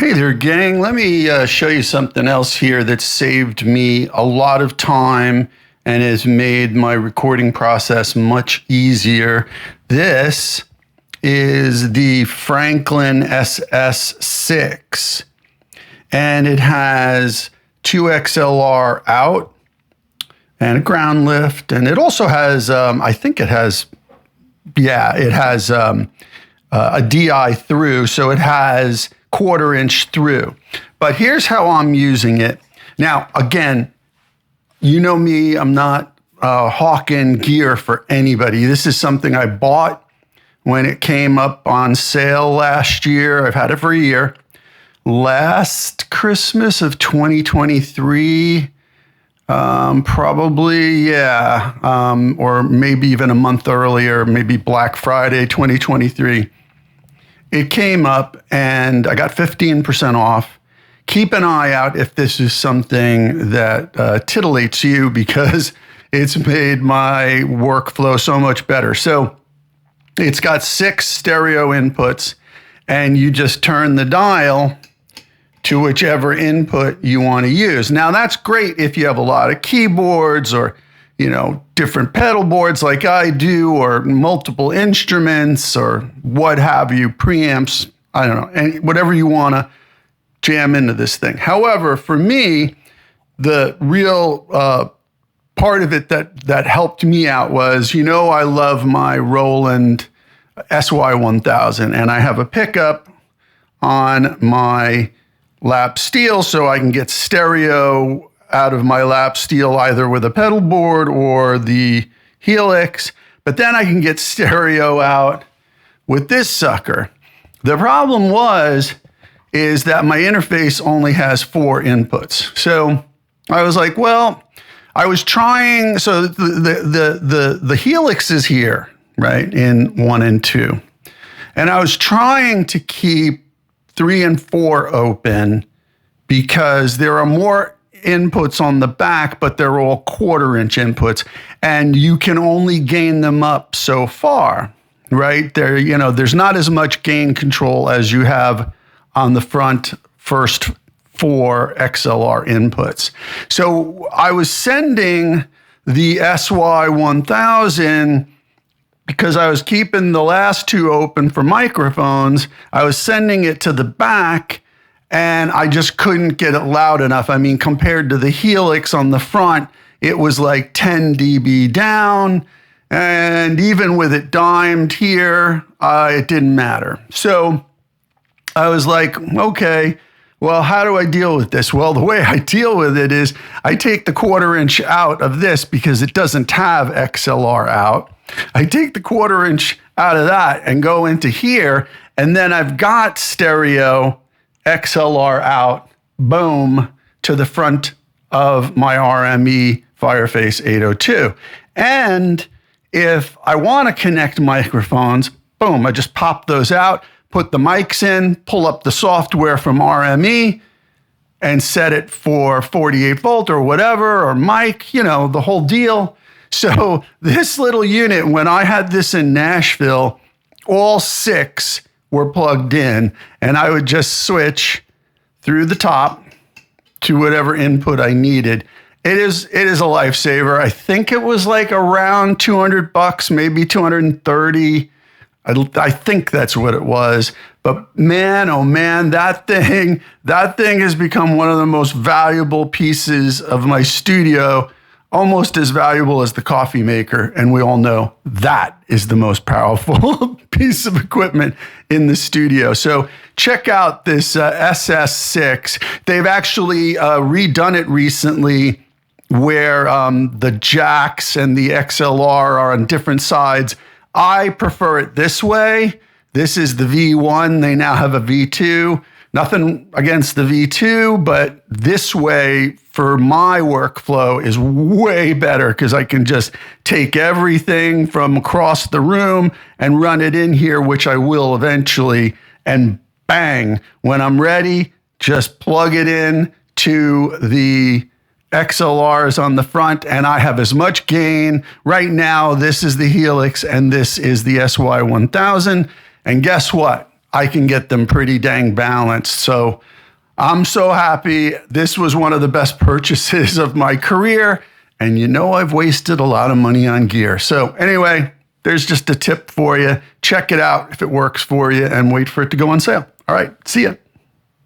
Hey there, gang. Let me show you something else here that saved me a lot of time and has made my recording process much easier. This is the Franklin SS6, and it has two XLR out and a ground lift, and it also has, it has a DI through, so it has 1/4 inch through. But here's how I'm using it. Now, again, you know me, I'm not hawking gear for anybody. This is something I bought when it came up on sale last year. I've had it for a year. Last Christmas of 2023, or maybe even a month earlier, maybe Black Friday 2023. It came up and I got 15% off. Keep an eye out if this is something that titillates you, because it's made my workflow so much better. So it's got 6 stereo inputs, and you just turn the dial to whichever input you want to use. Now that's great if you have a lot of keyboards or different pedal boards like I do, or multiple instruments or what have you, preamps, I don't know, and whatever you want to jam into this thing. However, for me, the real part of it that helped me out was, I love my Roland SY-1000, and I have a pickup on my lap steel so I can get stereo out of my lap steel either with a pedal board or the Helix, but then I can get stereo out with this sucker. The problem is that my interface only has 4 inputs. So I was like, well, I was trying, so the Helix is here, right, in 1 and 2. And I was trying to keep 3 and 4 open because there are more inputs on the back, but they're all 1/4 inch inputs, and you can only gain them up so far, right? There's not as much gain control as you have on the front first 4 XLR inputs. So I was sending the SY-1000 because I was keeping the last 2 open for microphones. I was sending it to the back, and I just couldn't get it loud enough. I mean, compared to the Helix on the front, it was like 10 dB down. And even with it dimed here, it didn't matter. So I was like, okay, well, how do I deal with this? Well, the way I deal with it is I take the 1/4 inch out of this because it doesn't have XLR out. I take the 1/4 inch out of that and go into here, and then I've got stereo XLR out, boom, to the front of my RME Fireface 802. And if I want to connect microphones, boom, I just pop those out, put the mics in, pull up the software from RME, and set it for 48 volt or whatever, or mic, the whole deal. So this little unit, when I had this in Nashville, all 6 were plugged in, and I would just switch through the top to whatever input I needed. It is a lifesaver. I think it was like around $200, maybe 230. I think that's what it was. But man, oh man, that thing has become one of the most valuable pieces of my studio, almost as valuable as the coffee maker. And we all know that is the most powerful piece of equipment in the studio. So check out this SS6. They've actually redone it recently, where the jacks and the XLR are on different sides. I prefer it this way. This is the V1. They now have a V2. Nothing against the V2, but this way for my workflow is way better, because I can just take everything from across the room and run it in here, which I will eventually, and bang, when I'm ready, just plug it in to the XLRs on the front, and I have as much gain. Right now, this is the Helix and this is the SY-1000. And guess what? I can get them pretty dang balanced. So I'm so happy. This was one of the best purchases of my career. And I've wasted a lot of money on gear. So anyway, there's just a tip for you. Check it out if it works for you and wait for it to go on sale. All right, see ya.